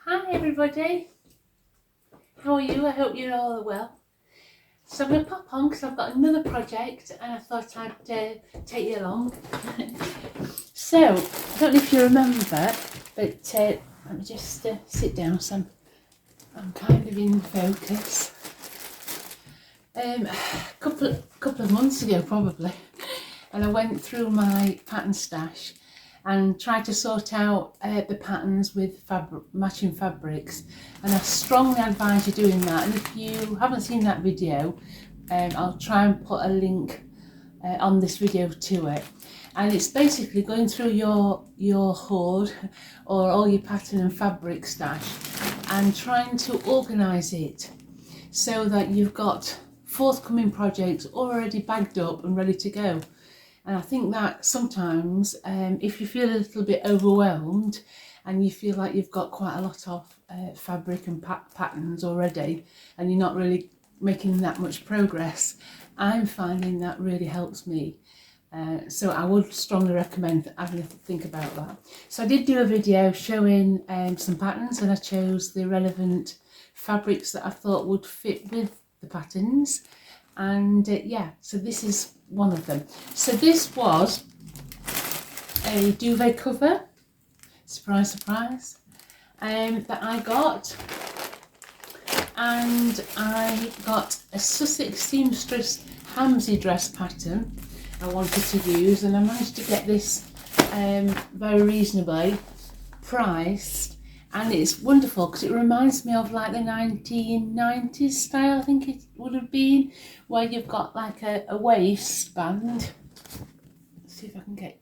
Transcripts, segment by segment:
Hi everybody, how are you? I hope you're all well. So I'm going to pop on because I've got another project and I thought I'd take you along. So, I don't know if you remember, but let me just sit down so I'm kind of in focus. A couple of months ago probably, and I went through my pattern stash and tried to sort out the patterns with matching fabrics, and I strongly advise you doing that. And if you haven't seen that video, I'll try and put a link on this video to it. And it's basically going through your hoard or all your pattern and fabric stash and trying to organise it so that you've got forthcoming projects already bagged up and ready to go. And I think that sometimes if you feel a little bit overwhelmed and you feel like you've got quite a lot of fabric and patterns already and you're not really making that much progress, I'm finding that really helps me. So I would strongly recommend having a think about that. So I did do a video showing some patterns, and I chose the relevant fabrics that I thought would fit with the patterns. And yeah, so this is one of them. So this was a duvet cover, surprise surprise, that I got, and I got a Sussex seamstress Hamsey dress pattern I wanted to use, and I managed to get this very reasonably priced. And it's wonderful because it reminds me of like the 1990s style, I think it would have been, where you've got like a waistband. Let's see if I can get.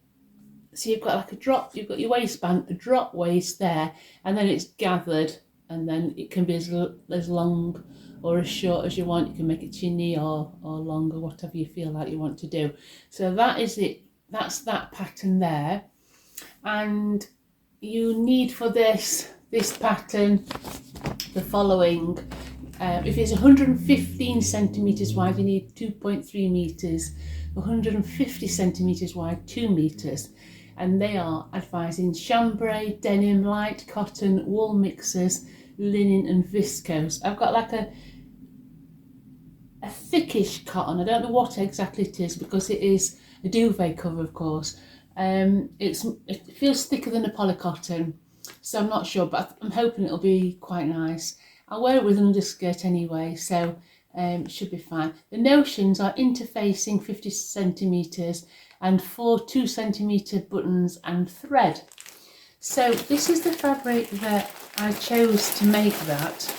So you've got like a drop, you've got your waistband, a drop waist there, and then it's gathered, and then it can be as long or as short as you want. You can make it to your knee or long, or whatever you feel like you want to do. So that is it. That's that pattern there. And you need for this pattern the following. If it's 115 centimetres wide, you need 2.3 metres. 150 centimetres wide, 2 metres. And they are advising chambray, denim, light cotton, wool mixers, linen and viscose. I've got like a thickish cotton. I don't know what exactly it is because it is a duvet cover, of course. It feels thicker than a polycotton, so I'm not sure, but I'm hoping it'll be quite nice. I'll wear it with an underskirt anyway, so it should be fine. The notions are interfacing 50 centimetres and 4 2-centimetre buttons and thread. So this is the fabric that I chose to make that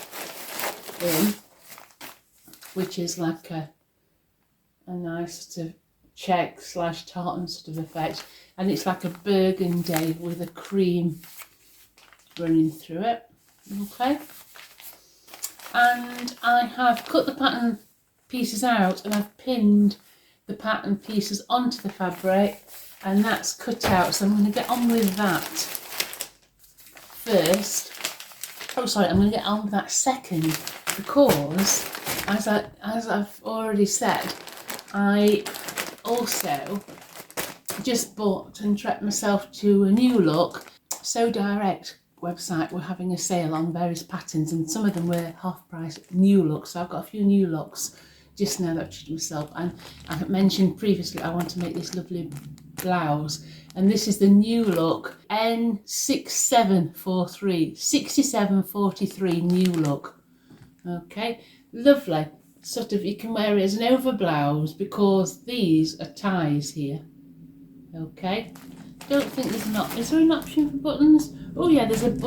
in, which is like a nice sort of check / tartan sort of effect, and it's like a burgundy with a cream running through it. Okay, and I have cut the pattern pieces out and I've pinned the pattern pieces onto the fabric, and that's cut out. So I'm going to get on with that first. Oh sorry, I'm going to get on with that second, because as I've already said, I also just bought and treated myself to a Newlook So Direct website. We're having a sale on various patterns, and some of them were half price Newlook. So I've got a few Newlooks just now that I've treated myself. And I mentioned previously I want to make this lovely blouse, and this is the Newlook N6743, 6743 Newlook. Okay, lovely. Sort of, you can wear it as an over blouse because these are ties here. Okay, don't think there's not. Is there an option for buttons? Oh yeah, there's an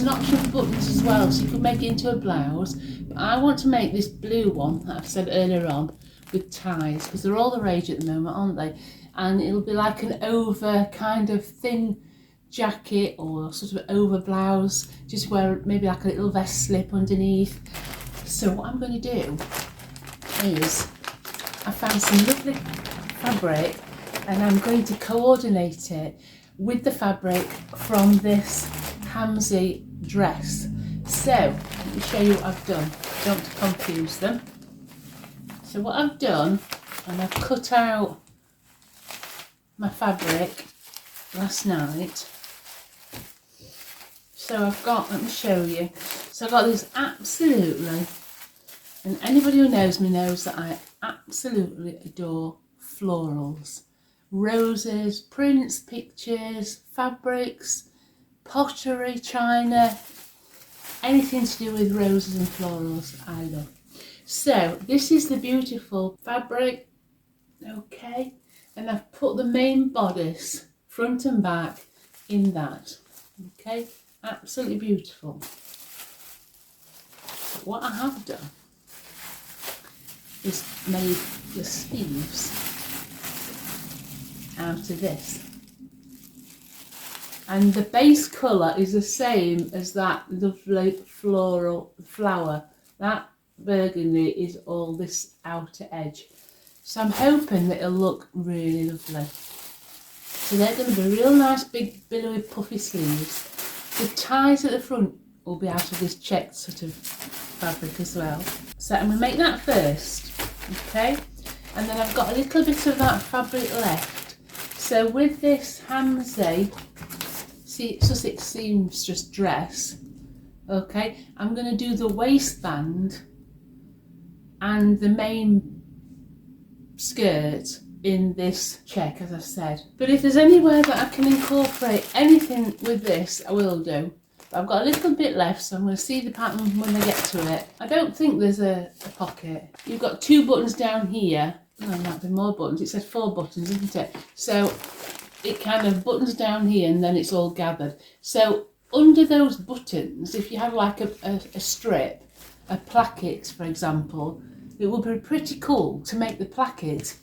option for buttons as well, so you can make it into a blouse. But I want to make this blue one that I've said earlier on with ties, because they're all the rage at the moment, aren't they? And it'll be like an over kind of thin jacket or sort of over blouse, just wear maybe like a little vest slip underneath. So what I'm going to do is I found some lovely fabric, and I'm going to coordinate it with the fabric from this Hamsey dress. So let me show you what I've done, don't confuse them. So what I've done, and I've cut out my fabric last night. So I've got, let me show you. So I've got this absolutely, and anybody who knows me knows that I absolutely adore florals. Roses, prints, pictures, fabrics, pottery, china, anything to do with roses and florals I love. So this is the beautiful fabric, okay, and I've put the main bodice front and back in that, okay, absolutely beautiful. But what I have done is made the sleeves out of this, and the base colour is the same as that lovely floral flower. That burgundy is all this outer edge, so I'm hoping that it'll look really lovely. So they're going to be real nice big billowy puffy sleeves. The ties at the front will be out of this checked sort of fabric as well. So I'm going to make that first, okay, and then I've got a little bit of that fabric left. So with this Hamzy Sussex seamstress dress, okay, I'm going to do the waistband and the main skirt in this check, as I've said. But if there's anywhere that I can incorporate anything with this, I will do. But I've got a little bit left, so I'm going to see the pattern when I get to it. I don't think there's a pocket. You've got 2 buttons down here. Oh, there might be more buttons. It says 4 buttons, isn't it? So it kind of buttons down here and then it's all gathered. So under those buttons, if you have like a strip, a placket for example, it would be pretty cool to make the placket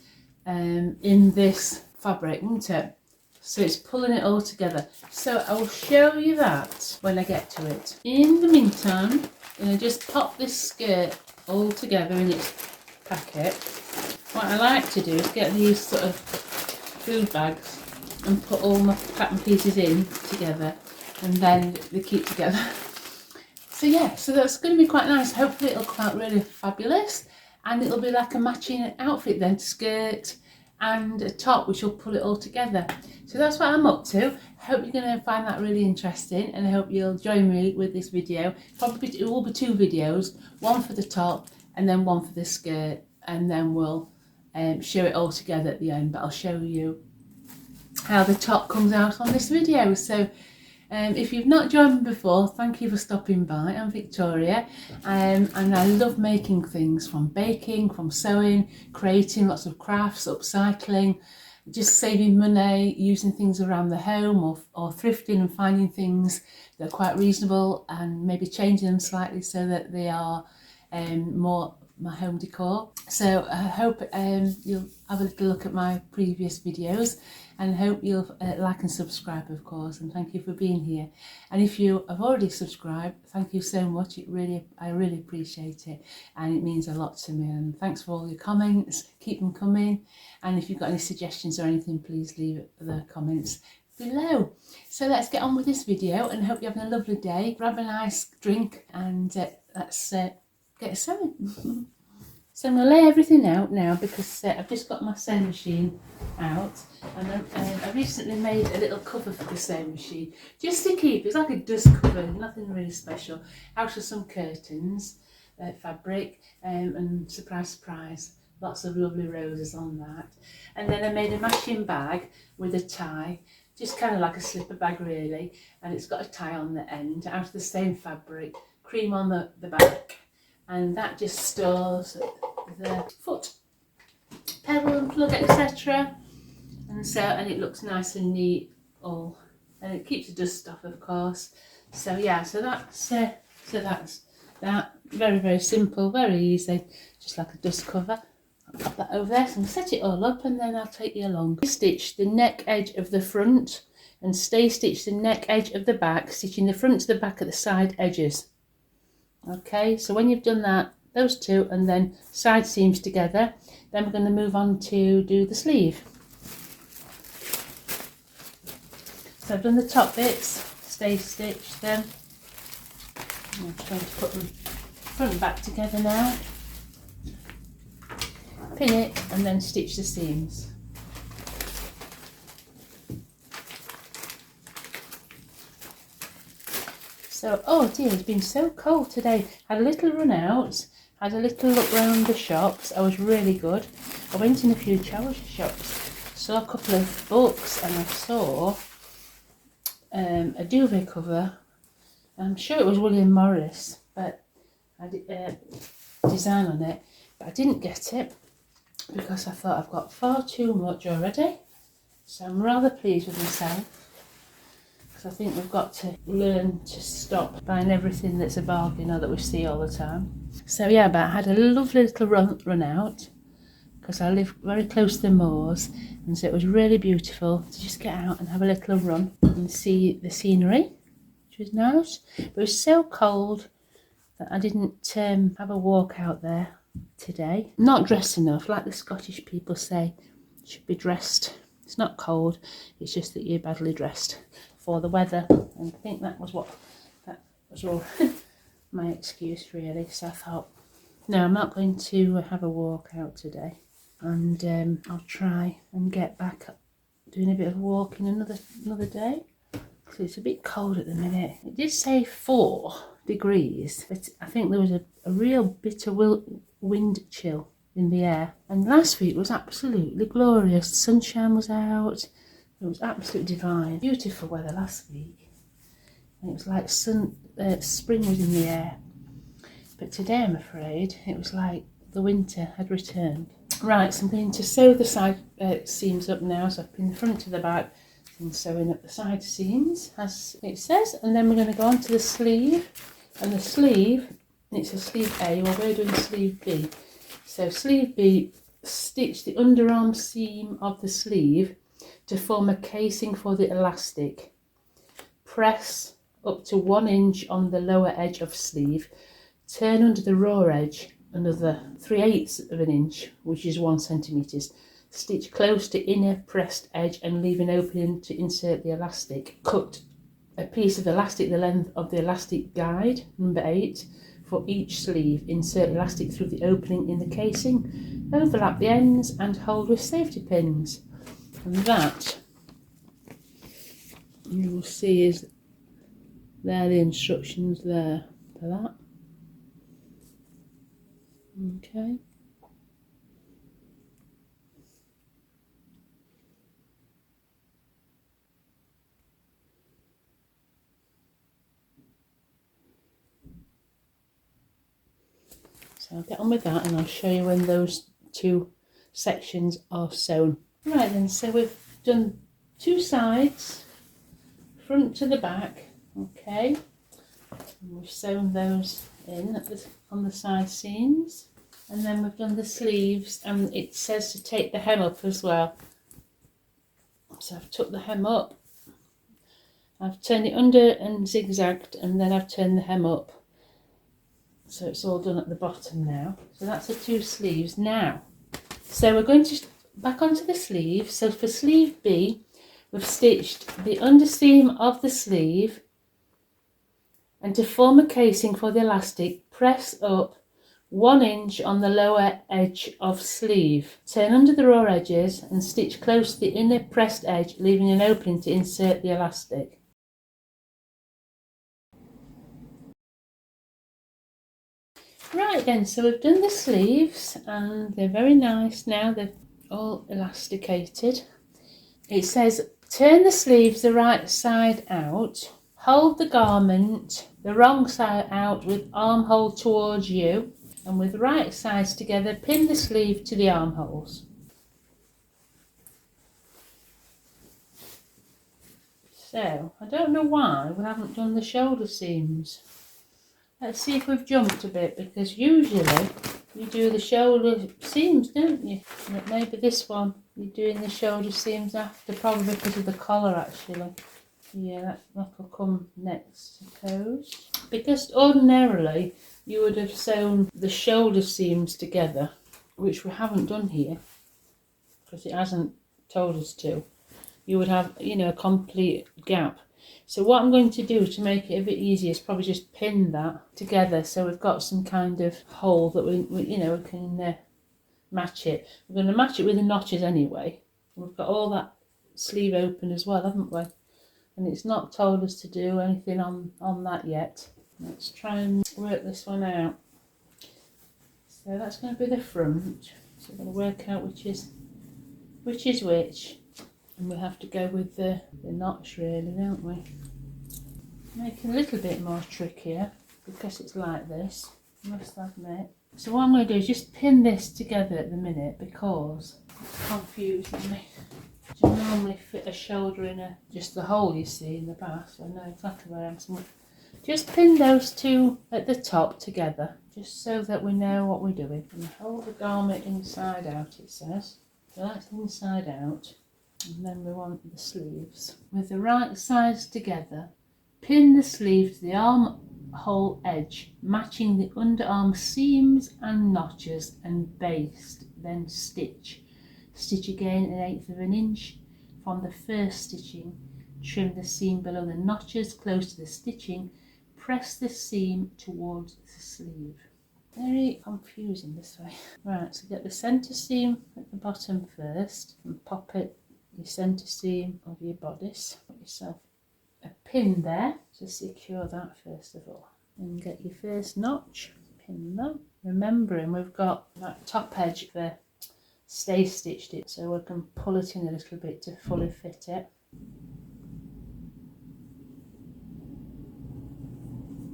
in this fabric, wouldn't it? So it's pulling it all together. So I'll show you that when I get to it. In the meantime, I'm going to just pop this skirt all together in its packet. What I like to do is get these sort of food bags and put all my pattern pieces in together, and then they keep together. So yeah, so that's going to be quite nice. Hopefully it'll come out really fabulous, and it'll be like a matching outfit then, skirt and a top which will pull it all together. So that's what I'm up to. Hope you're going to find that really interesting, and I hope you'll join me with this video. Probably it will be 2 videos, one for the top and then one for the skirt, and then we'll show it all together at the end, but I'll show you how the top comes out on this video. So if you've not joined me before, thank you for stopping by. I'm Victoria, and I love making things, from baking, from sewing, creating lots of crafts, upcycling, just saving money, using things around the home, or thrifting and finding things that are quite reasonable and maybe changing them slightly so that they are more my home decor. So I hope you'll have a little look at my previous videos, and hope you'll like and subscribe, of course, and thank you for being here. And if you have already subscribed, thank you so much. I really appreciate it, and it means a lot to me. And thanks for all your comments, keep them coming, and if you've got any suggestions or anything, please leave the comments below. So let's get on with this video, and hope you're having a lovely day. Grab a nice drink and let's get sewing. So I'm going to lay everything out now, because I've just got my sewing machine out, and I recently made a little cover for the sewing machine, just to keep, it's like a dust cover, nothing really special, out of some curtains, fabric, and surprise, lots of lovely roses on that. And then I made a matching bag with a tie, just kind of like a slipper bag really, and it's got a tie on the end, out of the same fabric, cream on the back. And that just stores the foot pedal and plug, etc. And it looks nice and neat all, and it keeps the dust off, of course. So yeah, so that's that. Very, very simple, very easy, just like a dust cover. I'll pop that over there, so I'll set it all up, and then I'll take you along. Stitch the neck edge of the front and stay stitch the neck edge of the back, stitching the front to the back at the side edges. Okay, so when you've done that, those 2, and then side seams together, then we're going to move on to do the sleeve. So I've done the top bits, stay stitch them. I'm trying to put them front and back together now. Pin it and then stitch the seams. So, oh dear, it's been so cold today. Had a little run out, had a little look round the shops. I was really good. I went in a few charity shops, saw a couple of books, and I saw a duvet cover. I'm sure it was William Morris, but I did design on it, but I didn't get it because I thought I've got far too much already. So I'm rather pleased with myself, because I think we've got to learn to stop buying everything that's a bargain or that we see all the time. So yeah, but I had a lovely little run out, because I live very close to the moors, and so it was really beautiful to just get out and have a little run and see the scenery, which was nice. But it was so cold that I didn't have a walk out there today. Not dressed enough, like the Scottish people say, you should be dressed. It's not cold, it's just that you're badly dressed for the weather, and I think that was all my excuse really. So I thought, no, I'm not going to have a walk out today, and I'll try and get back up doing a bit of walking another day. So it's a bit cold at the minute. It did say 4 degrees, but I think there was a real bitter wind chill in the air. And last week was absolutely glorious. The sunshine was out. It was absolutely divine. Beautiful weather last week. And it was like spring was in the air. But today, I'm afraid, it was like the winter had returned. Right, so I'm going to sew the side seams up now. So I've pinned the front to the back and sewing up the side seams, as it says. And then we're going to go on to the sleeve. And the sleeve, it's a sleeve A, well we're doing sleeve B. So sleeve B, stitch the underarm seam of the sleeve to form a casing for the elastic. Press up to 1 inch on the lower edge of sleeve. Turn under the raw edge another 3/8 of an inch, which is 1 centimetre. Stitch close to inner pressed edge and leave an opening to insert the elastic. Cut a piece of elastic the length of the elastic guide, number 8, for each sleeve. Insert elastic through the opening in the casing. Overlap the ends and hold with safety pins. And that, you will see, is there the instructions there for that. Okay. So I'll get on with that and I'll show you when those 2 sections are sewn. Right then, so we've done 2 sides, front to the back, okay, and we've sewn those in on the side seams, and then we've done the sleeves, and it says to take the hem up as well. So I've tucked the hem up, I've turned it under and zigzagged, and then I've turned the hem up. So it's all done at the bottom now. So that's the 2 sleeves now. So we're going to back onto the sleeve. So for sleeve B, we've stitched the underseam of the sleeve, and to form a casing for the elastic, press up 1 inch on the lower edge of sleeve. Turn under the raw edges and stitch close to the inner pressed edge, leaving an opening to insert the elastic. Right then, so we've done the sleeves and they're very nice now, they're all elasticated. It says turn the sleeves the right side out, hold the garment the wrong side out with armhole towards you, and with right sides together pin the sleeve to the armholes. So I don't know why we haven't done the shoulder seams. Let's see if we've jumped a bit, because usually you do the shoulder seams, don't you? But maybe this one you're doing the shoulder seams after, probably because of the collar actually. Yeah, that will come next, I suppose. Because ordinarily you would have sewn the shoulder seams together, which we haven't done here because it hasn't told us to. You would have, you know, a complete gap. So what I'm going to do to make it a bit easier is probably just pin that together, so we've got some kind of hole that we can match it. We're going to match it with the notches anyway. We've got all that sleeve open as well, haven't we? and it's not told us to do anything on that yet. Let's try and work this one out. So that's going to be the front. So we're going to work out which is which, and we have to go with the notch really, don't we? Make it a little bit more trickier because it's like this, I must admit. So what I'm going to do is just pin this together at the minute because it's confusing me. You normally fit a shoulder in just the hole you see in the back, so I know exactly where I'm going. Just pin those two at the top together, just so that we know what we're doing. And hold the garment inside out, it says. So that's inside out. And then we want the sleeves. With the right sides together, pin the sleeve to the armhole edge, matching the underarm seams and notches, and baste, then stitch. Stitch again 1/8 of an inch from the first stitching. Trim the seam below the notches close to the stitching. Press the seam towards the sleeve. Very confusing this way. Right, so get the centre seam at the bottom first and pop it your centre seam of your bodice. Put yourself a pin there to secure that first of all. And get your first notch, pin that. Remembering we've got that top edge for stay stitched it, so we can pull it in a little bit to fully fit it.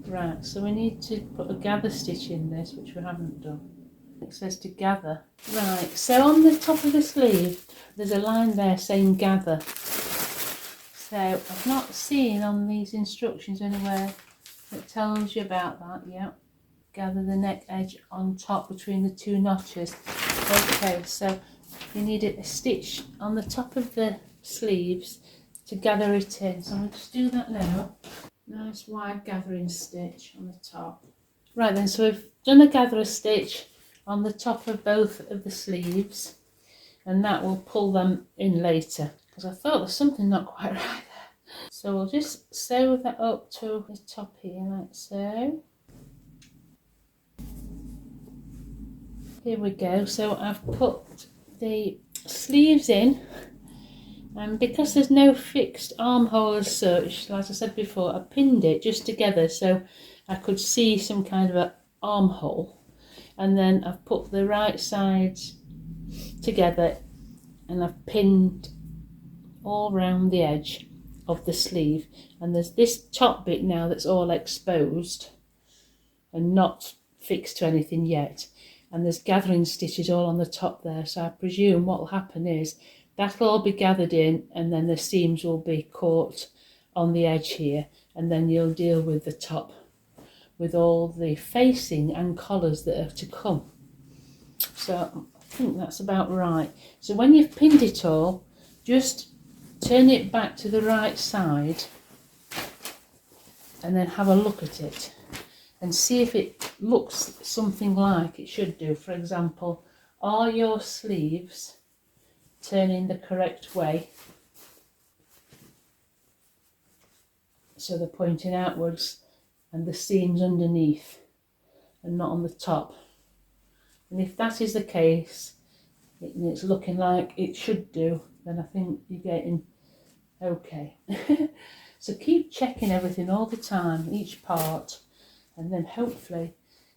Right, so we need to put a gather stitch in this, which we haven't done. It says to gather. Right, so on the top of the sleeve there's a line there saying gather. So I've not seen on these instructions anywhere that tells you about that yet. Gather the neck edge on top between the two notches. Okay, so you need a stitch on the top of the sleeves to gather it in. So I'm going to just do that now. Nice wide gathering stitch on the top. Right then, so we've done a gatherer stitch on the top of both of the sleeves, and that will pull them in later, because I thought there's something not quite right there. So we'll just sew that up to the top here like so. Here we go. So I've put the sleeves in, and because there's no fixed armhole as such, as I said before, I pinned it just together so I could see some kind of an armhole, and then I've put the right sides together and I've pinned all round the edge of the sleeve. And there's this top bit now that's all exposed and not fixed to anything yet, and there's gathering stitches all on the top there, so I presume what will happen is that'll all be gathered in, and then the seams will be caught on the edge here, and then you'll deal with the top with all the facing and collars that are to come. So I think that's about right. So when you've pinned it all, just turn it back to the right side and then have a look at it and see if it looks something like it should do. For example, are your sleeves turning the correct way, so they're pointing outwards and the seams underneath and not on the top? And if that is the case, it's looking like it should do, then I think you're getting okay. So keep checking everything all the time, each part, and then hopefully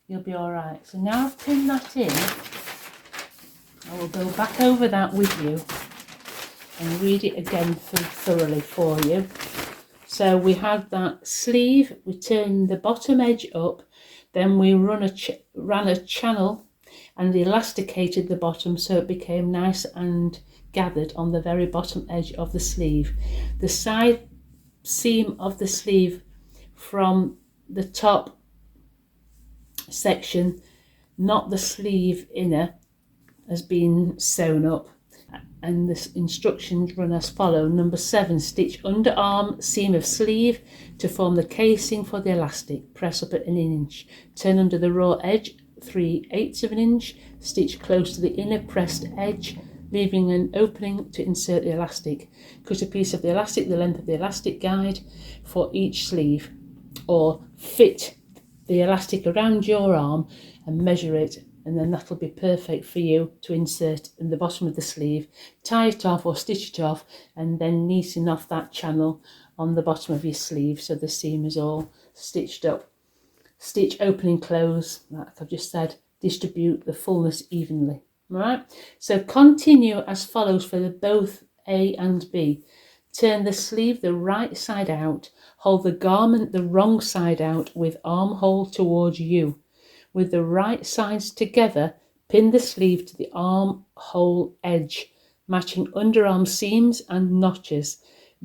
you'll be all right. So now I've pinned that in, I will go back over that with you and read it again thoroughly for you. So we had that sleeve, we turned the bottom edge up, then we ran a channel and elasticated the bottom so it became nice and gathered on the very bottom edge of the sleeve. The side seam of the sleeve from the top section, not the sleeve inner, has been sewn up, and the instructions run as follow. Number 7, stitch underarm seam of sleeve to form the casing for the elastic. Press up at 1 inch. Turn under the raw edge 3/8 of an inch. Stitch close to the inner pressed edge, leaving an opening to insert the elastic. Cut a piece of the elastic the length of the elastic guide for each sleeve, or fit the elastic around your arm and measure it and then that'll be perfect for you to insert in the bottom of the sleeve. Tie it off or stitch it off, and then neaten off that channel on the bottom of your sleeve so the seam is all stitched up. Stitch open and close, like I've just said, distribute the fullness evenly. Alright, so continue as follows for the both A and B. Turn the sleeve the right side out, hold the garment the wrong side out with armhole towards you. With the right sides together, pin the sleeve to the armhole edge, matching underarm seams and notches.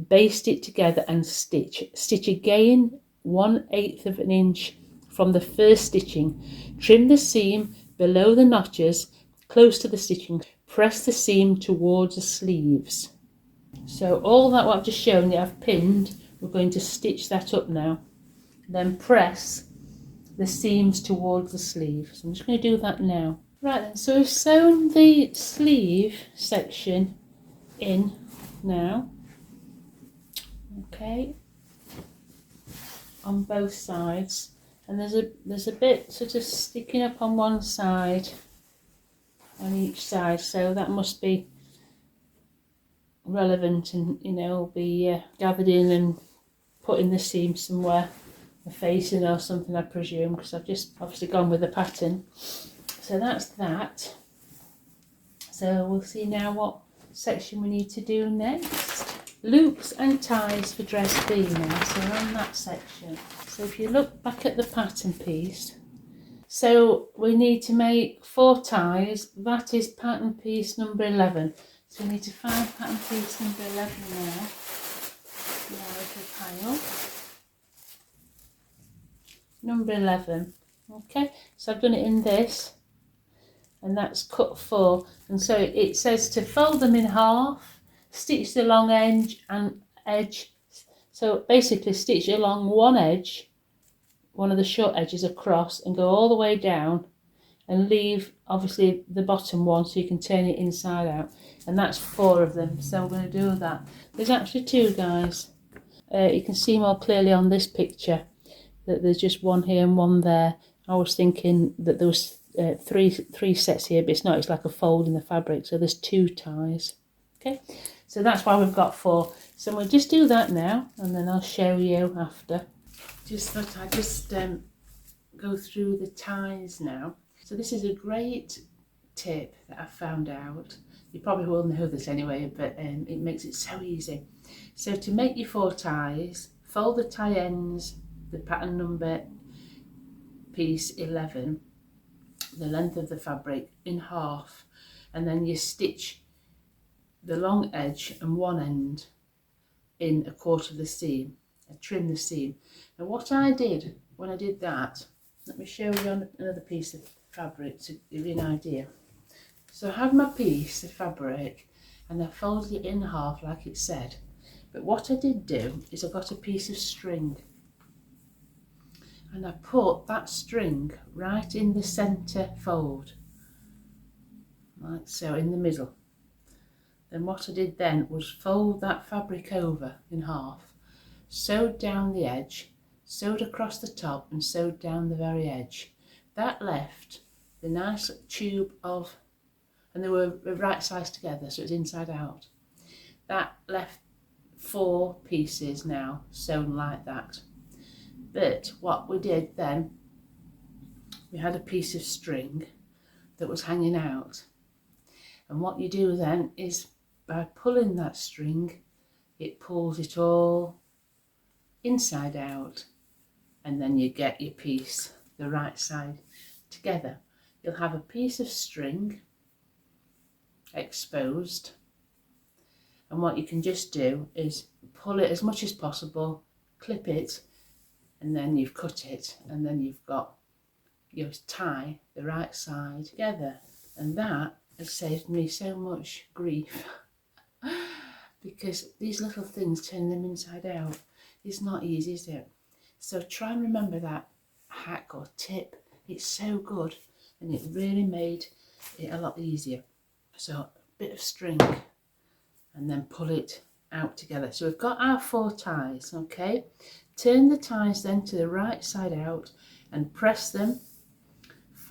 Baste it together and stitch. Stitch again 1/8 of an inch from the first stitching. Trim the seam below the notches, close to the stitching. Press the seam towards the sleeves. So all that what I've just shown you, I've pinned. We're going to stitch that up now. Then press the seams towards the sleeve. So I'm just going to do that now. Right then, so we've sewn the sleeve section in now. Okay, on both sides, and there's a bit sort of sticking up on one side, on each side, so that must be relevant, and you know, be gathered in and put in the seam somewhere, a facing or something, I presume, because I've just obviously gone with the pattern. So that's that. So we'll see now what section we need to do next. Loops and ties for dress B now, so we're on that section. So if you look back at the pattern piece, so we need to make 4 ties. That is pattern piece number 11. So we need to find pattern piece number 11 now. Pile. Number 11. Okay, so I've done it in this, and that's cut 4. And so it says to fold them in half, stitch the long edge. So basically stitch along one edge, one of the short edges across, and go all the way down, and leave obviously the bottom one so you can turn it inside out. And that's 4 of them, so we're going to do that. There's actually 2, guys. You can see more clearly on this picture that there's just 1 here and 1 there. I was thinking that there was three sets here, but it's not. It's like a fold in the fabric, so there's 2 ties. Okay, so that's why we've got 4. So we'll just do that now, and then I'll show you after. Just thought I'd just go through the ties now. So this is a great tip that I found out. You probably will know this anyway, but it makes it so easy. So to make your 4 ties, fold the tie ends, the pattern number piece 11, the length of the fabric, in half, and then you stitch the long edge and one end in 1/4 of the seam and trim the seam. Now what I did when I did that, let me show you on another piece of fabric to give you an idea. So I had my piece of fabric and I folded it in half like it said, but what I did do is I got a piece of string and I put that string right in the centre fold, like so, in the middle. Then what I did then was fold that fabric over in half, sewed down the edge, sewed across the top and sewed down the very edge. That left the nice tube of, and they were right size together, so it's inside out. That left 4 pieces now sewn like that. But what we did then, we had a piece of string that was hanging out, and what you do then is by pulling that string, it pulls it all inside out, and then you get your piece the right side together. You'll have a piece of string exposed, and what you can just do is pull it as much as possible, clip it, and then you've cut it, and then you've got your tie the right side together. And that has saved me so much grief because these little things, turning them inside out, is not easy, is it? So try and remember that hack or tip. It's so good, and it really made it a lot easier. So a bit of string and then pull it out together. So we've got our 4 ties, okay? Turn the ties then to the right side out and press them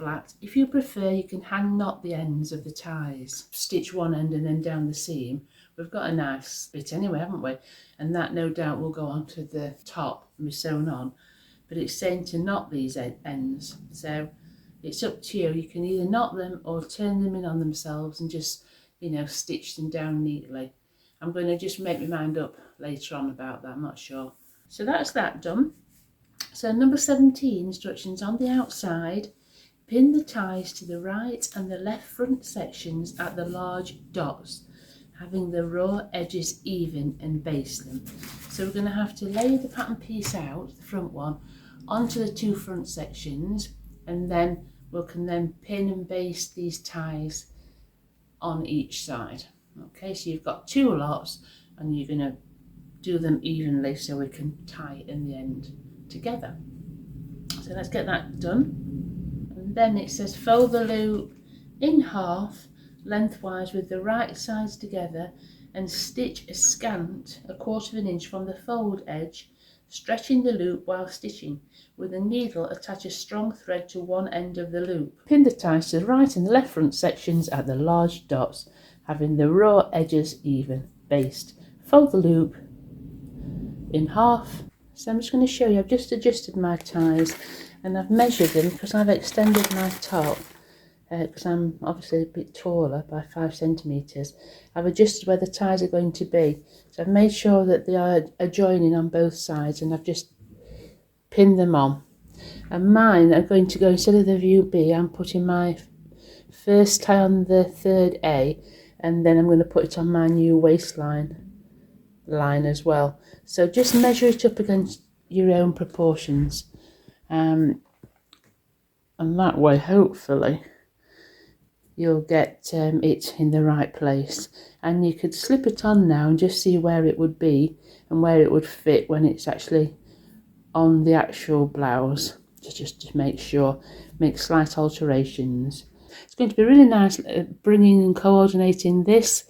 flat. If you prefer, you can hand knot the ends of the ties. Stitch one end and then down the seam. We've got a nice bit anyway, haven't we? And that no doubt will go onto the top and be sewn on. But it's saying to knot these ends. So it's up to you. You can either knot them or turn them in on themselves and just, you know, stitch them down neatly. I'm going to just make my mind up later on about that, I'm not sure. So that's that done. So number 17, instructions on the outside. Pin the ties to the right and the left front sections at the large dots, having the raw edges even, and baste them. So we're going to have to lay the pattern piece out, the front one, onto the two front sections, and then we can then pin and baste these ties on each side. Okay, so you've got two lots and you're going to do them evenly so we can tie in the end together. So let's get that done. And then it says fold the loop in half lengthwise with the right sides together and stitch askant 1/4 inch from the fold edge, stretching the loop while stitching. With a needle, attach a strong thread to one end of the loop. Pin the ties to the right and the left front sections at the large dots, having the raw edges even, baste. Fold the loop in half. So I'm just going to show you, I've just adjusted my ties and I've measured them because I've extended my top because I'm obviously a bit taller by 5 centimetres. I've adjusted where the ties are going to be. So I've made sure that they are adjoining on both sides and I've just pinned them on. And mine are going to go, instead of the view B, I'm putting my first tie on the third A, and then I'm going to put it on my new waistline line as well. So just measure it up against your own proportions, and that way hopefully you'll get it in the right place. And you could slip it on now and just see where it would be and where it would fit when it's actually on the actual blouse. Just to make sure, make slight alterations. It's going to be really nice bringing and coordinating this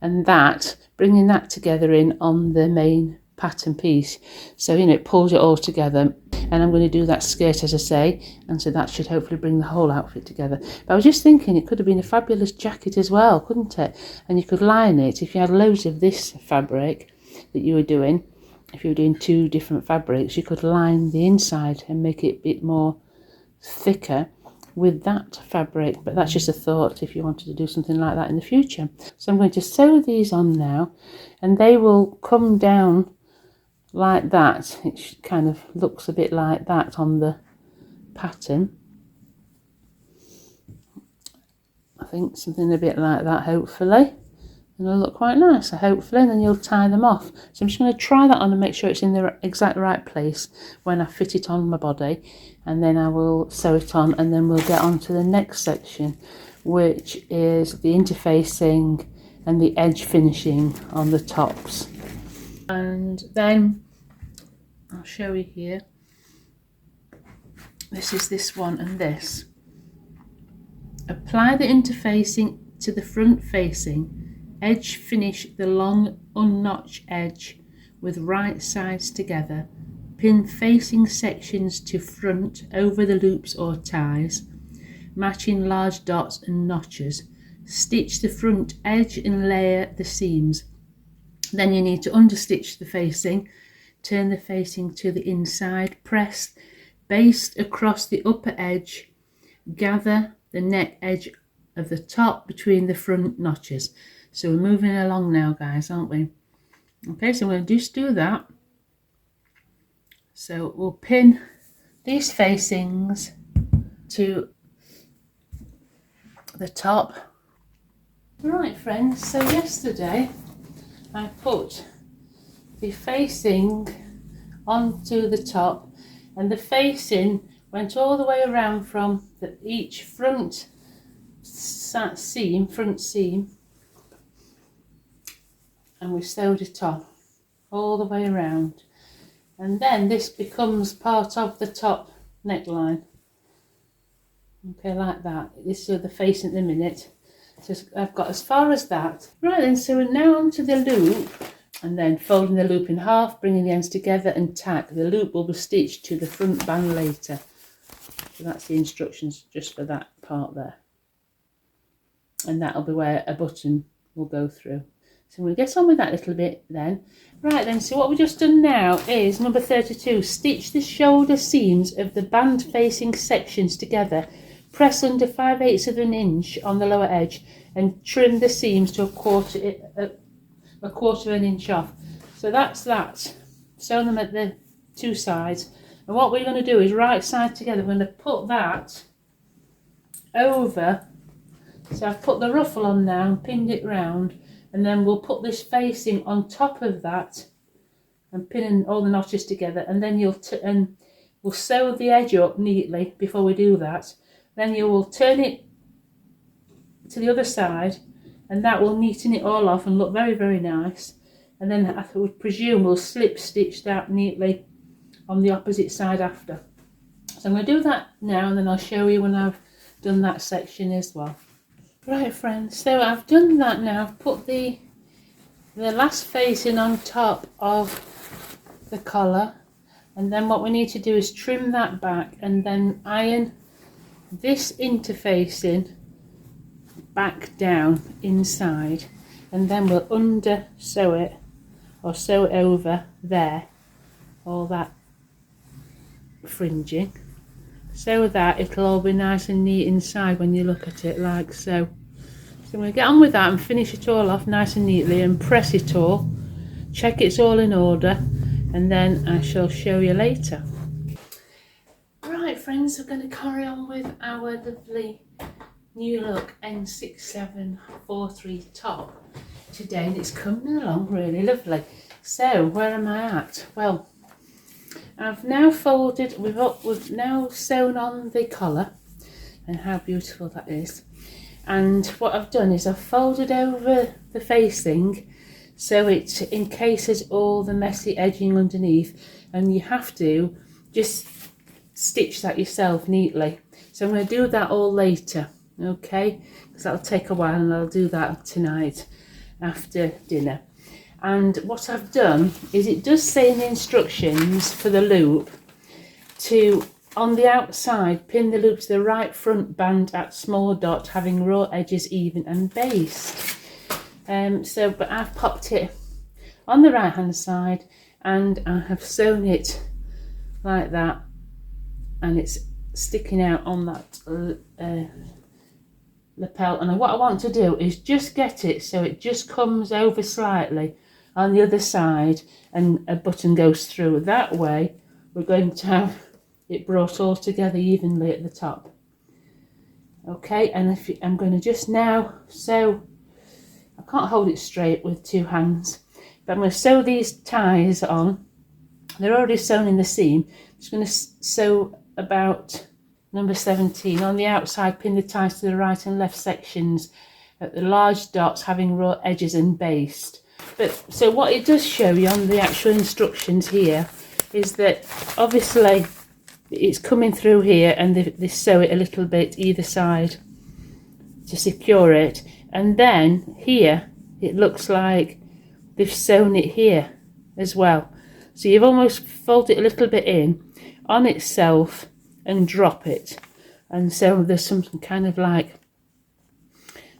and that, bringing that together in on the main pattern piece. So, you know, it pulls it all together. And I'm going to do that skirt, as I say, and so that should hopefully bring the whole outfit together. But I was just thinking it could have been a fabulous jacket as well, couldn't it? And you could line it, if you had loads of this fabric that you were doing, if you were doing 2 different fabrics, you could line the inside and make it a bit more thicker with that fabric. But that's just a thought if you wanted to do something like that in the future. So I'm going to sew these on now, and they will come down like that. It kind of looks a bit like that on the pattern. I think something a bit like that, hopefully. And it'll look quite nice, hopefully, and then you'll tie them off. So I'm just going to try that on and make sure it's in the exact right place when I fit it on my body, and then I will sew it on, and then we'll get on to the next section, which is the interfacing and the edge finishing on the tops. And then I'll show you here. This is this one and this. Apply the interfacing to the front facing. Edge finish the long unnotched edge with right sides together. Pin facing sections to front over the loops or ties, matching large dots and notches. Stitch the front edge and layer the seams. Then you need to understitch the facing, turn the facing to the inside, press, baste across the upper edge, gather the neck edge of the top between the front notches. So we're moving along now, guys, aren't we? Okay, so we'll just do that. So we'll pin these facings to the top. Right, friends, so yesterday I put the facing onto the top, and the facing went all the way around from each front seam, and we sewed it on all the way around, and then this becomes part of the top neckline. Okay, like that. This is the facing at the minute. So I've got as far as that. Right then, so we're now onto the loop, and then folding the loop in half, bringing the ends together and tack. The loop will be stitched to the front band later. So that's the instructions just for that part there. And that'll be where a button will go through. So we'll get on with that little bit then. Right then, so what we've just done now is number 32. Stitch the shoulder seams of the band facing sections together. Press under 5/8 of an inch on the lower edge and trim the seams to a quarter of an inch off. So that's that. Sew them at the two sides. And what we're going to do is right side together. We're going to put that over. So I've put the ruffle on now and pinned it round. And then we'll put this facing on top of that and pin all the notches together. And then we'll sew the edge up neatly before we do that. Then you will turn it to the other side and that will neaten it all off and look very, very nice. And then I would presume we'll slip stitch that neatly on the opposite side after. So I'm going to do that now and then I'll show you when I've done that section as well. Right friends, so I've done that now. I've put the last facing on top of the collar, and then what we need to do is trim that back and then iron this interfacing back down inside, and then we'll under sew it or sew it over there, all that fringing, so that it'll all be nice and neat inside when you look at it like so. So I'm going to get on with that and finish it all off nice and neatly and press it all, check it's all in order, and then I shall show you later. Right friends, we're going to carry on with our lovely Newlook N6743 top today, and it's coming along really lovely. So where am I at? Well, I've now folded, we've now sewn on the collar, and how beautiful that is. And what I've done is I've folded over the facing so it encases all the messy edging underneath, and you have to just stitch that yourself neatly. So I'm going to do that all later, okay, because that'll take a while, and I'll do that tonight after dinner. And what I've done is it does say in the instructions for the loop to, on the outside, pin the loop to the right front band at small dot, having raw edges even and baste. But I've popped it on the right hand side and I have sewn it like that, and it's sticking out on that lapel. And what I want to do is just get it so it just comes over slightly on the other side and a button goes through. That way we're going to have it brought all together evenly at the top. Okay, and I'm going to just now sew, I can't hold it straight with two hands, but I'm going to sew these ties on. They're already sewn in the seam. I'm just going to sew about number 17 on the outside, pin the ties to the right and left sections at the large dots, having raw edges and baste. But so what it does show you on the actual instructions here is that obviously it's coming through here, and they sew it a little bit either side to secure it, and then here it looks like they've sewn it here as well. So you've almost folded it a little bit in on itself and drop it, and so there's some kind of like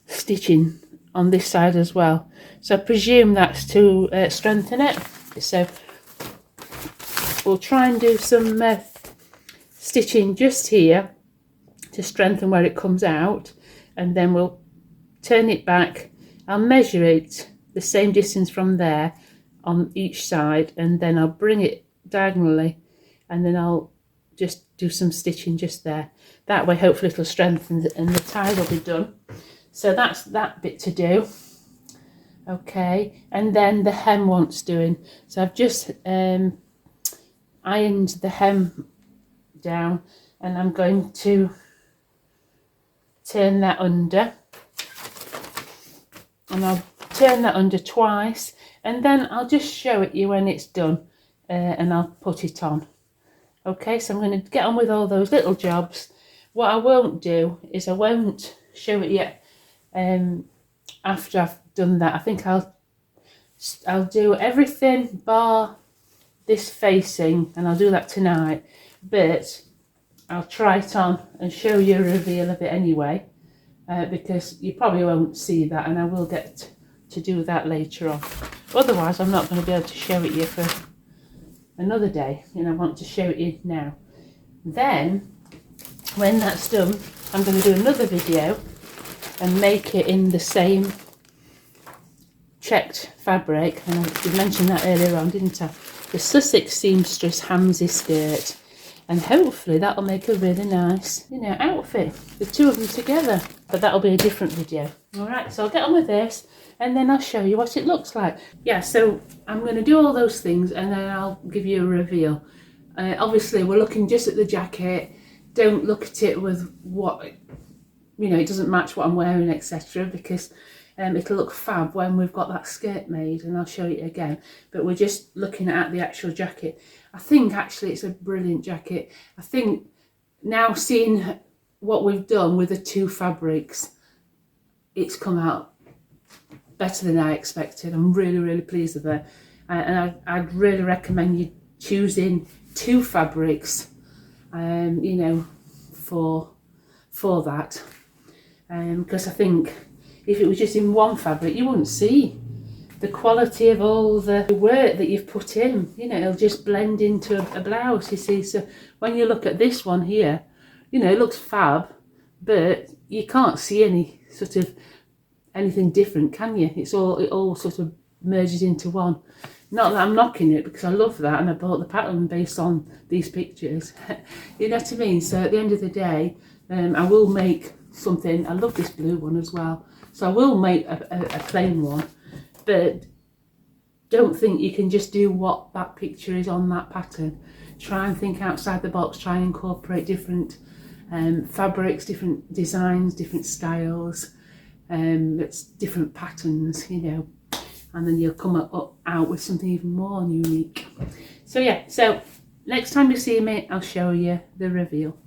stitching on this side as well. So I presume that's to strengthen it. So we'll try and do some stitching just here to strengthen where it comes out, and then we'll turn it back. I'll measure it the same distance from there on each side, and then I'll bring it diagonally, and then I'll just do some stitching just there. That way hopefully it'll strengthen and the tie will be done. So that's that bit to do. Okay, and then the hem wants doing. So I've just ironed the hem down, and I'm going to turn that under, and I'll turn that under twice, and then I'll just show it you when it's done, and I'll put it on. Okay, so I'm going to get on with all those little jobs. What I won't do is I won't show it yet after I've done that. I think I'll do everything bar this facing, and I'll do that tonight. But I'll try it on and show you a reveal of it anyway, because you probably won't see that, and I will get to do that later on. Otherwise I'm not going to be able to show it you for another day, and I want to show it you now. Then when that's done, I'm going to do another video and make it in the same checked fabric, and I did mention that earlier on, didn't I? The Sussex Seamstress Hamsey skirt, and hopefully that'll make a really nice, you know, outfit, the two of them together. But that'll be a different video. All right, so I'll get on with this and then I'll show you what it looks like. Yeah, so I'm going to do all those things and then I'll give you a reveal. Obviously we're looking just at the jacket. Don't look at it with what, you know, it doesn't match what I'm wearing, etc., because it'll look fab when we've got that skirt made, and I'll show you again. But we're just looking at the actual jacket. I think actually it's a brilliant jacket. I think now seeing what we've done with the two fabrics, it's come out better than I expected. I'm really, really pleased with it. And I'd really recommend you choosing two fabrics, you know, for that. Because I think if it was just in one fabric, you wouldn't see the quality of all the work that you've put in. You know, it'll just blend into a blouse, you see. So when you look at this one here, you know, it looks fab, but you can't see any sort of anything different, can you? It all sort of merges into one. Not that I'm knocking it, because I love that and I bought the pattern based on these pictures. You know what I mean? So at the end of the day, I will make something. I love this blue one as well, so I will make a plain one, but don't think you can just do what that picture is on that pattern. Try and think outside the box, try and incorporate different fabrics, different designs, different styles, it's different patterns, you know, and then you'll come out with something even more unique. So yeah, so next time you see me, I'll show you the reveal.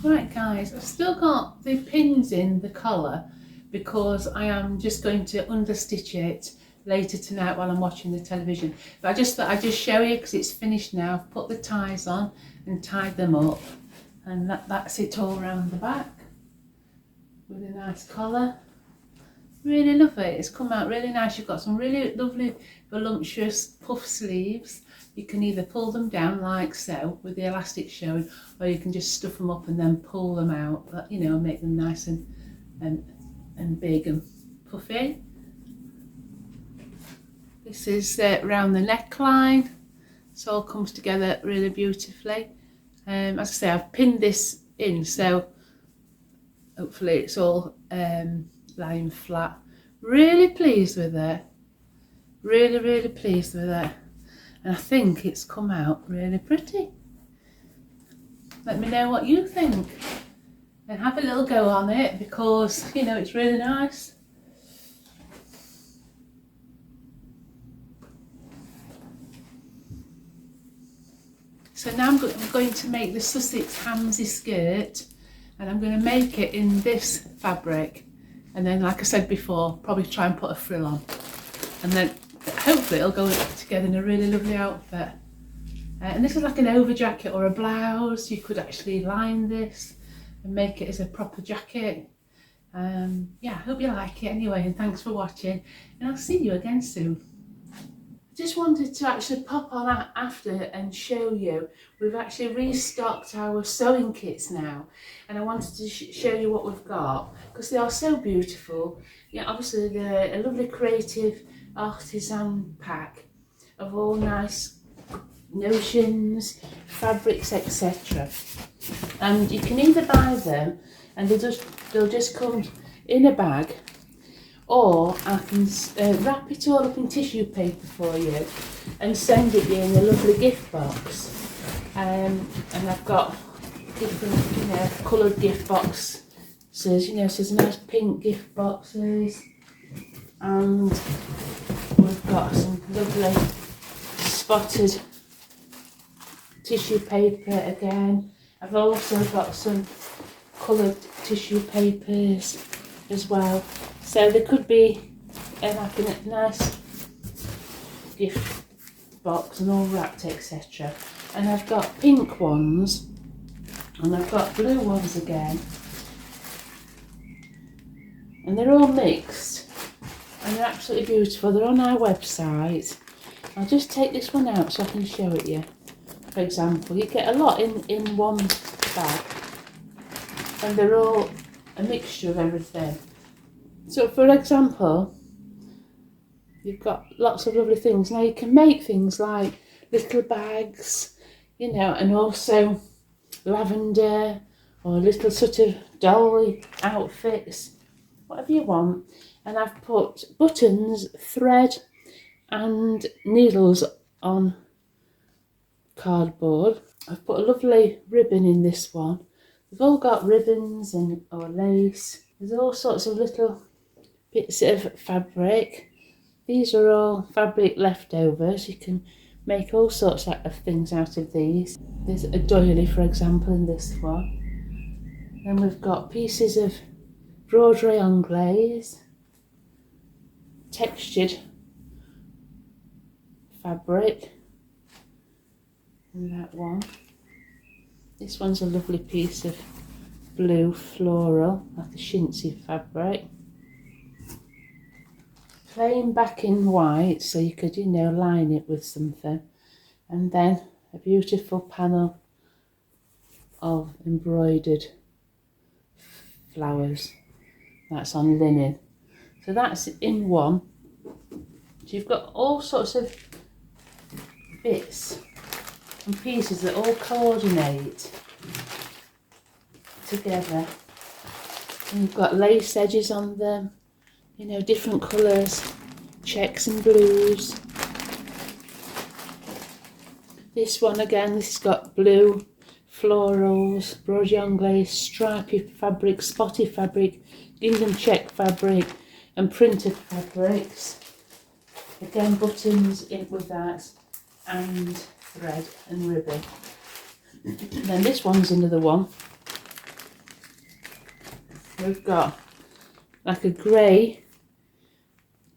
Right guys, I've still got the pins in the collar because I am just going to understitch it later tonight while I'm watching the television. But I just thought I'd just show you because it's finished now. I've put the ties on and tied them up, and that's it all around the back with a nice collar. Really love it. It's come out really nice. You've got some really lovely voluptuous puff sleeves. You can either pull them down like so with the elastic showing, or you can just stuff them up and then pull them out, but, you know, make them nice and big and puffy. This is around the neckline. It all comes together really beautifully. As I say, I've pinned this in, so hopefully it's all lying flat. Really pleased with it. Really, really pleased with it. And I think it's come out really pretty. Let me know what you think. And have a little go on it, because, you know, it's really nice. So now I'm going to make the Sussex Hamsey skirt, and I'm going to make it in this fabric. And then, like I said before, probably try and put a frill on. And then hopefully it'll go together in a really lovely outfit. And this is like an over jacket or a blouse. You could actually line this and make it as a proper jacket. Yeah, I hope you like it anyway, and thanks for watching, and I'll see you again soon. I just wanted to actually pop on after and show you, we've actually restocked our sewing kits now, and I wanted to show you what we've got, because they are so beautiful. Yeah, obviously they're a lovely creative artisan pack of all nice notions, fabrics, etc. And you can either buy them and they'll just come in a bag, or I can wrap it all up in tissue paper for you and send it you in a lovely gift box. And I've got different, you know, coloured gift boxes, you know, so there's nice pink gift boxes, and we've got some lovely spotted tissue paper again. I've also got some coloured tissue papers as well. So there could be like a nice gift box and all wrapped, etc. And I've got pink ones, and I've got blue ones again. And they're all mixed, and they're absolutely beautiful. They're on our website. I'll just take this one out so I can show it you. For example, you get a lot in one bag, and they're all a mixture of everything. So for example, you've got lots of lovely things. Now you can make things like little bags, you know, and also lavender or little sort of dolly outfits, whatever you want. And I've put buttons, thread and needles on cardboard. I've put a lovely ribbon in this one. We've all got ribbons and or lace. There's all sorts of little bits of fabric. These are all fabric leftovers. You can make all sorts of things out of these. There's a doily, for example, in this one. Then we've got pieces of broderie anglaise, textured fabric, and that one. This one's a lovely piece of blue floral, like a chintzy fabric. Plain back in white, so you could, you know, line it with something. And then a beautiful panel of embroidered flowers. That's on linen. So that's in one. So you've got all sorts of bits and pieces that all coordinate together. And you've got lace edges on them, you know, different colours, checks and blues. This one again, this has got blue, florals, broderie anglaise, stripy fabric, spotty fabric, gingham check fabric and printed fabrics. Again, buttons in with that, and thread and ribbon. And then this one's another one. We've got like a grey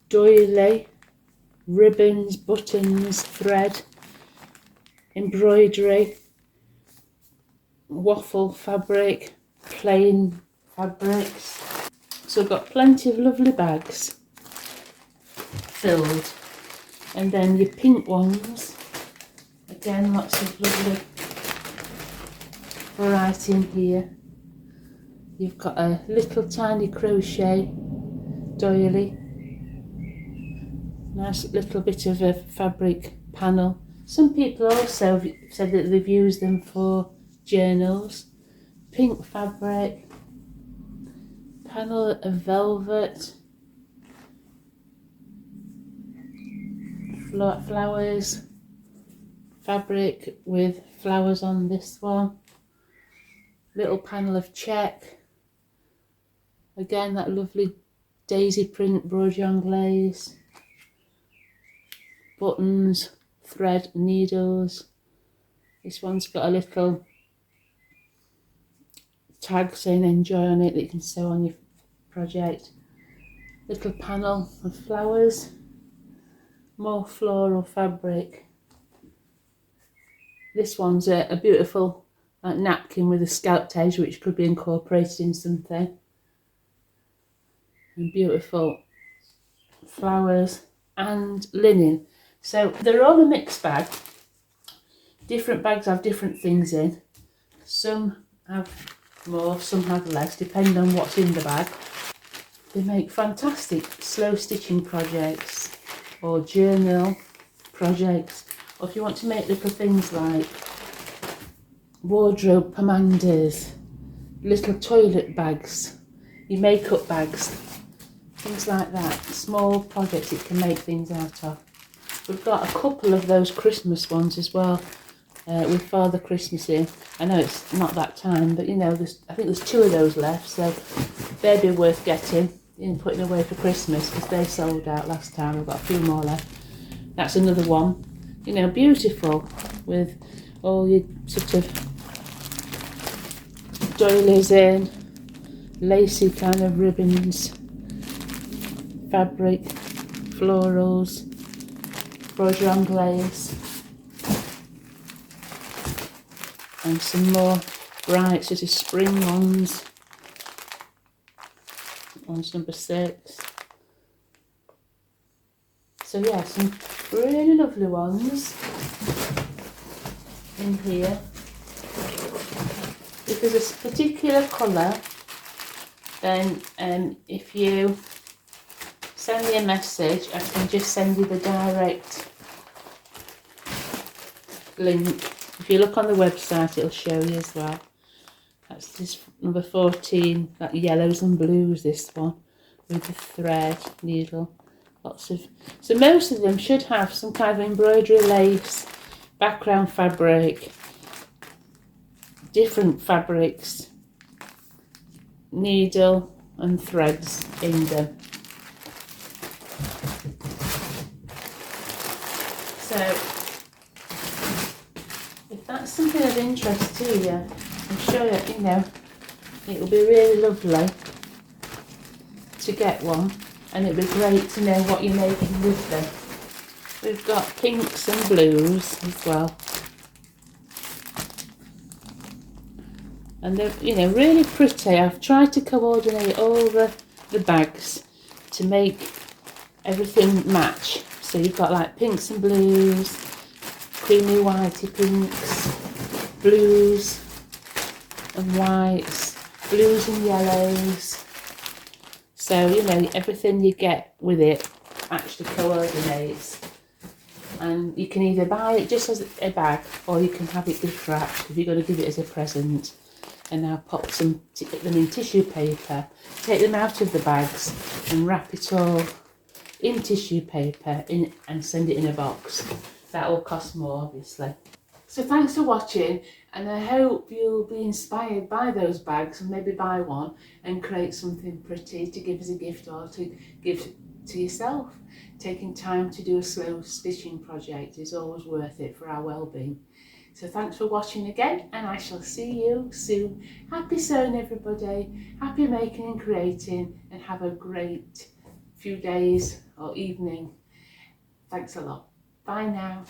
doily, ribbons, buttons, thread, embroidery, waffle fabric, plain fabrics. So we've got plenty of lovely bags filled. And then your pink ones, again lots of lovely variety in here. You've got a little tiny crochet doily, nice little bit of a fabric panel. Some people also have said that they've used them for journals. Pink fabric, panel of velvet, flowers, fabric with flowers on this one, little panel of check, again that lovely daisy print broderie anglaise, buttons, thread, needles. This one's got a little tag saying enjoy on it that you can sew on your project. Little panel of flowers, more floral fabric. This one's a beautiful napkin with a scalped edge which could be incorporated in something. And beautiful flowers and linen. So they're all a mixed bag. Different bags have different things in. Some have more, some have less, depending on what's in the bag. They make fantastic slow stitching projects or journal projects, or if you want to make little things like wardrobe pomanders, little toilet bags, your makeup bags, things like that. Small projects you can make things out of. We've got a couple of those Christmas ones as well, with Father Christmas in. I know it's not that time, but you know, I think there's 2 of those left, so they'd be worth getting and putting away for Christmas because they sold out last time. We've got a few more left. That's another one, you know, beautiful with all your sort of doilies in, lacy kind of ribbons, fabric, florals, broderie anglaise. and some more bright sort of spring ones. One's number 6. So yeah, some really lovely ones in here. If there's a particular colour, then if you send me a message, I can just send you the direct link. If you look on the website, it'll show you as well. That's this number 14, that yellows and blues, this one, with the thread needle. Lots of, so most of them should have some kind of embroidery, lace, background fabric, different fabrics, needle and threads in them. So if that's something of interest to you, I'm sure that, you know, it will be really lovely to get one, and it'll be great to know what you're making with them. We've got pinks and blues as well, and they're, you know, really pretty. I've tried to coordinate all the bags to make everything match. So you've got like pinks and blues, creamy whitey pinks, blues and whites, blues and yellows. So, you know, everything you get with it actually coordinates. And you can either buy it just as a bag, or you can have it gift wrapped if you're going to give it as a present. And now pop them in tissue paper, take them out of the bags and wrap it all in tissue paper and send it in a box. That will cost more, obviously. So thanks for watching, and I hope you'll be inspired by those bags and maybe buy one and create something pretty to give as a gift or to give to yourself. Taking time to do a slow stitching project is always worth it for our well-being. So thanks for watching again, and I shall see you soon. Happy sewing, everybody. Happy making and creating, and have a great few days or evening. Thanks a lot. Bye now.